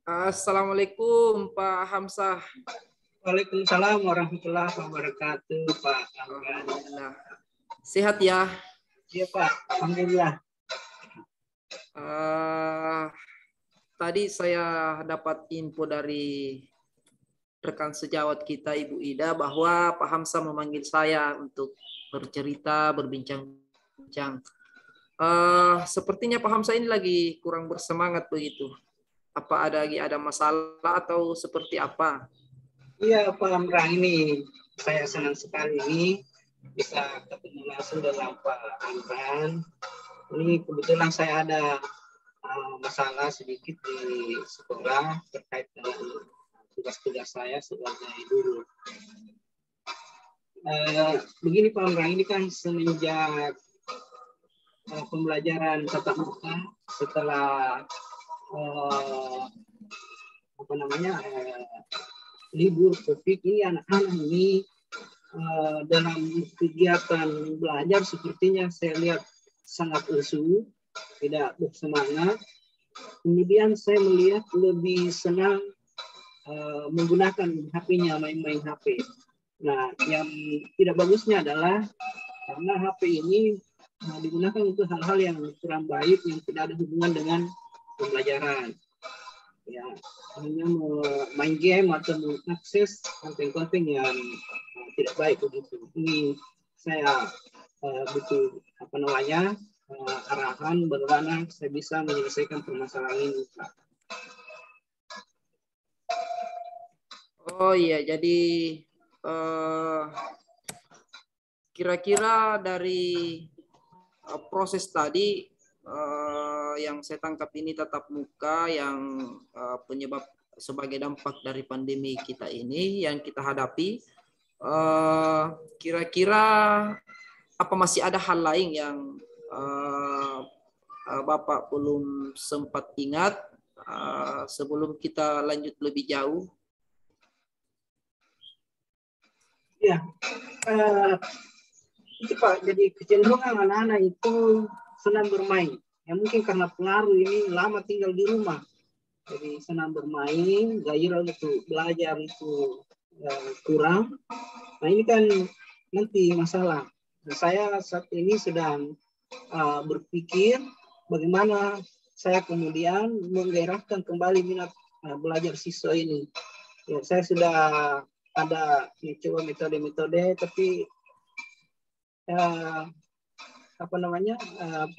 Assalamualaikum Pak Hamzah. Waalaikumsalam warahmatullahi wabarakatuh, Pak Amran. Alhamdulillah. Sehat ya? Iya, Pak. Alhamdulillah. Tadi saya dapat info dari rekan sejawat kita Ibu Ida bahwa Pak Hamzah memanggil saya untuk bercerita, berbincang-bincang. Sepertinya Pak Hamzah ini lagi kurang bersemangat begitu. Apa ada masalah atau seperti apa? Iya, Pak Amran, ini saya senang sekali ini bisa ketemu langsung dengan Pak Amran. Ini kebetulan saya ada masalah sedikit di sekolah terkait dengan tugas-tugas saya sebagai guru. Begini Pak Amran, ini kan semenjak pembelajaran tatap muka setelah libur COVID ini, anak-anak ini dalam kegiatan belajar sepertinya saya lihat sangat lesu, tidak bersemangat. Kemudian saya melihat lebih senang menggunakan HP-nya, main-main HP. Nah, yang tidak bagusnya adalah karena HP ini digunakan untuk hal-hal yang kurang baik, yang tidak ada hubungan dengan pembelajaran. Ya, hanya main game atau mengakses konten-konten yang tidak baik begitu. Ini saya butuh arahan bagaimana saya bisa menyelesaikan permasalahan ini, Pak. Oh iya, jadi kira-kira dari proses tadi yang saya tangkap ini tatap muka yang penyebab sebagai dampak dari pandemi kita ini yang kita hadapi, kira-kira apa masih ada hal lain yang Bapak belum sempat ingat sebelum kita lanjut lebih jauh? Ya, itu Pak, jadi kecenderungan anak-anak itu senang bermain. Ya mungkin karena pengaruh ini lama tinggal di rumah. Jadi senang bermain, gairah untuk belajar itu kurang. Nah ini kan nanti masalah. Nah, saya saat ini sedang berpikir bagaimana saya kemudian menggairahkan kembali minat belajar siswa ini. Ya, saya sudah ada mencoba metode-metode, tapi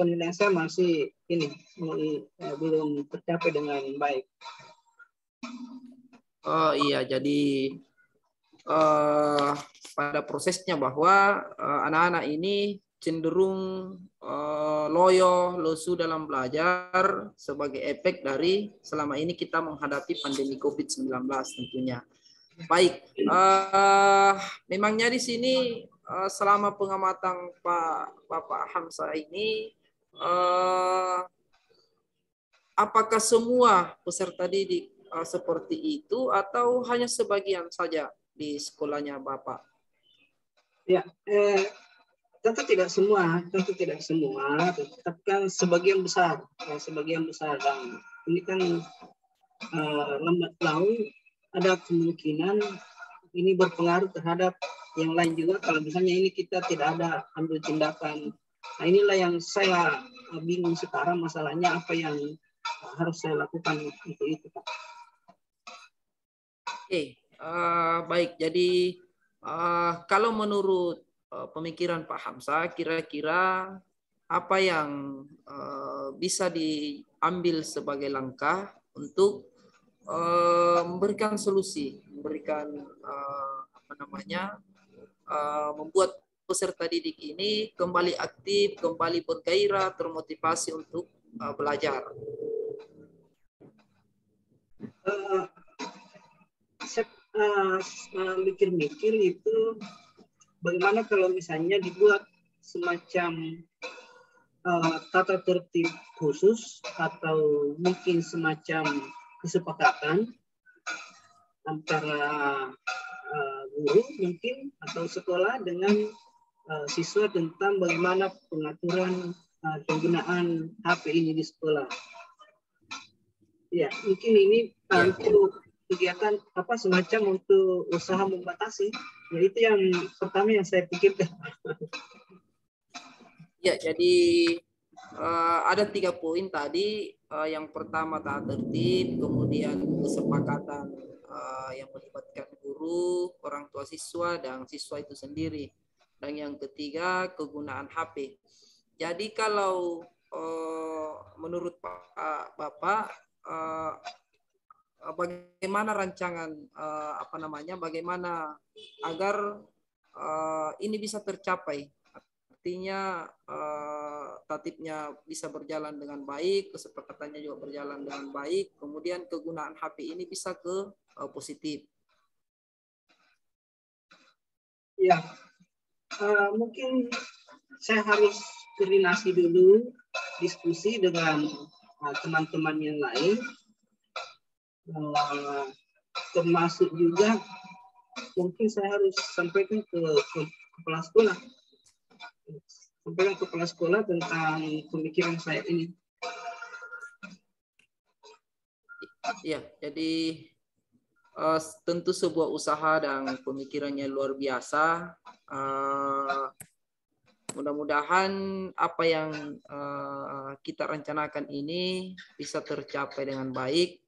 penilaian saya masih belum tercapai dengan baik. Oh iya, jadi pada prosesnya bahwa anak-anak ini cenderung loyo, lesu dalam belajar sebagai efek dari selama ini kita menghadapi pandemi COVID-19 tentunya. Baik, memangnya di sini selama pengamatan Bapak Hamzah ini, apakah semua peserta didik seperti itu atau hanya sebagian saja di sekolahnya Bapak? Ya, tentu tidak semua, tapi kan sebagian besar, dan ini kan lambat laun ada kemungkinan ini berpengaruh terhadap yang lain juga kalau misalnya ini kita tidak ada ambil tindakan. Nah inilah yang saya bingung sekarang, masalahnya apa yang harus saya lakukan untuk itu, Pak. Oke, baik. Jadi kalau menurut pemikiran Pak Hamzah, kira-kira apa yang bisa diambil sebagai langkah untuk memberikan solusi, membuat peserta didik ini kembali aktif, kembali bergairah, termotivasi untuk belajar. Saya mikir-mikir itu bagaimana kalau misalnya dibuat semacam tata tertib khusus atau mungkin semacam kesepakatan antara guru mungkin atau sekolah dengan siswa tentang bagaimana pengaturan penggunaan HP ini di sekolah. Ya, mungkin ini Ya, untuk kegiatan apa semacam untuk usaha membatasi. Ya, itu yang pertama yang saya pikirkan. ya, jadi ada 3 poin tadi. Yang pertama taat tertib, kemudian kesepakatan yang melibatkan guru, orang tua siswa, dan siswa itu sendiri. Dan yang ketiga kegunaan HP. Jadi kalau menurut Bapak, bagaimana rancangan apa namanya, bagaimana agar ini bisa tercapai? Artinya tatipnya bisa berjalan dengan baik, kesepakatannya juga berjalan dengan baik, kemudian kegunaan HP ini bisa ke positif. Ya, mungkin saya harus koordinasi dulu, diskusi dengan teman-teman yang lain, termasuk juga mungkin saya harus sampaikan ke kepala sekolah, tentang pemikiran saya ini. Ya, jadi tentu sebuah usaha dan pemikirannya luar biasa. Mudah-mudahan apa yang kita rencanakan ini bisa tercapai dengan baik.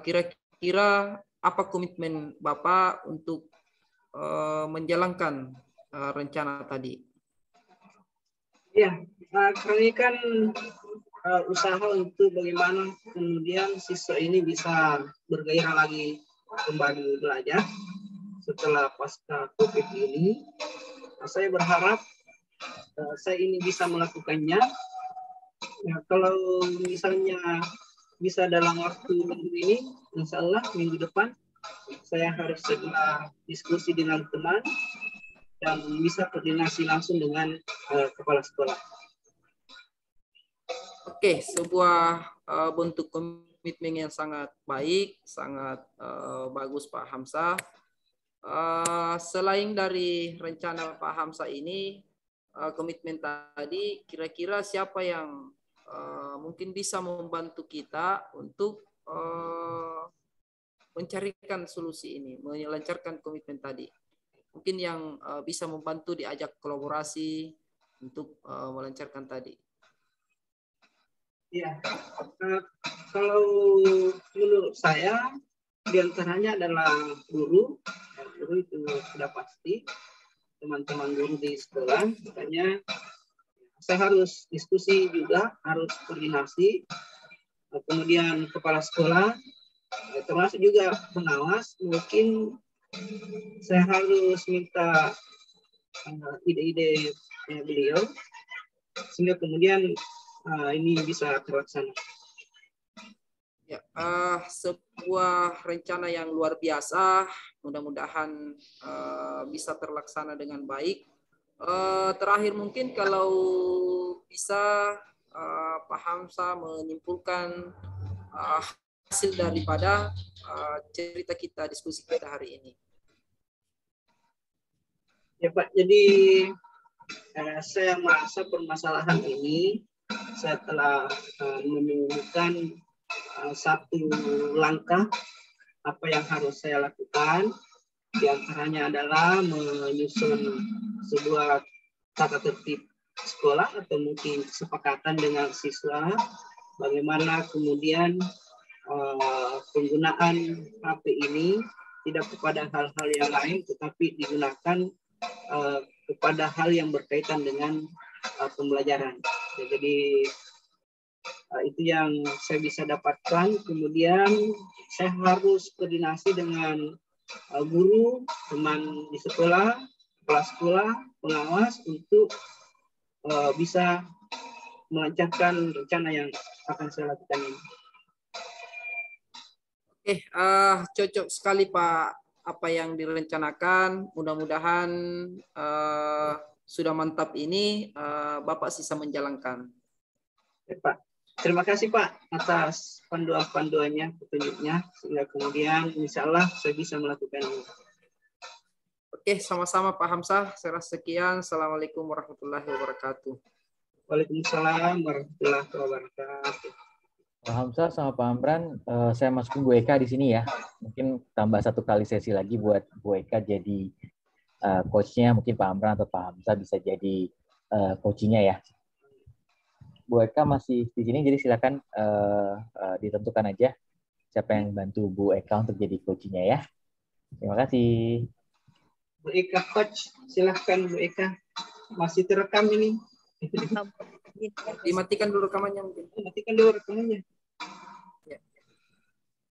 Kira-kira apa komitmen Bapak untuk menjalankan rencana tadi? Ya, karena ini kan usaha untuk bagaimana kemudian siswa ini bisa bergairah lagi kembali belajar setelah pasca COVID ini. Saya berharap saya ini bisa melakukannya. Ya, kalau misalnya bisa dalam waktu minggu ini, insya Allah minggu depan saya harus segera diskusi dengan teman dan bisa koordinasi langsung dengan kepala sekolah. Oke, sebuah bentuk komitmen yang sangat baik, sangat bagus Pak Hamzah. Selain dari rencana Pak Hamzah ini, komitmen tadi, kira-kira siapa yang mungkin bisa membantu kita untuk mencarikan solusi ini, melancarkan komitmen tadi. Mungkin yang bisa membantu diajak kolaborasi untuk melancarkan tadi. Ya, kalau menurut saya diantaranya adalah guru. Guru itu sudah pasti, teman-teman guru di sekolah. Makanya saya harus diskusi juga, harus koordinasi. Kemudian kepala sekolah, termasuk juga pengawas. Mungkin saya harus minta ide-ide beliau sehingga kemudian ini bisa terlaksana. Ya, sebuah rencana yang luar biasa. Mudah-mudahan bisa terlaksana dengan baik. Terakhir mungkin kalau bisa Pak Hamzah menyimpulkan hasil daripada cerita kita, diskusi kita hari ini. Ya Pak, jadi saya merasa permasalahan ini saya telah menemukan satu langkah apa yang harus saya lakukan. Di antaranya adalah menyusun sebuah tata tertib sekolah atau mungkin kesepakatan dengan siswa bagaimana kemudian penggunaan HP ini tidak kepada hal-hal yang lain tetapi digunakan kepada hal yang berkaitan dengan pembelajaran. Jadi itu yang saya bisa dapatkan. Kemudian saya harus koordinasi dengan guru, teman di sekolah, kepala sekolah, pengawas untuk bisa melancarkan rencana yang akan saya lakukan ini. Oke, cocok sekali Pak apa yang direncanakan. Mudah-mudahan sudah mantap ini Bapak sisa menjalankan. Ya, Pak. Terima kasih Pak atas panduan-panduannya, petunjuknya, sehingga kemudian insya Allah saya bisa melakukan ini. Oke, sama-sama Pak Hamzah. Saya rasa sekian. Assalamualaikum warahmatullahi wabarakatuh. Waalaikumsalam warahmatullahi wabarakatuh. Pak Hamzah sama Pak Amran, saya masukin Bu Eka di sini ya. Mungkin tambah 1 kali sesi lagi buat Bu Eka jadi coach-nya. Mungkin Pak Amran atau Pak Hamzah bisa jadi coaching-nya ya. Bu Eka masih di sini, jadi silakan ditentukan aja siapa yang bantu Bu Eka untuk jadi coaching-nya ya. Terima kasih. Bu Eka coach, silahkan Bu Eka. Masih terekam ini. Dimatikan dulu rekamannya mungkin. Matikan dulu rekamannya.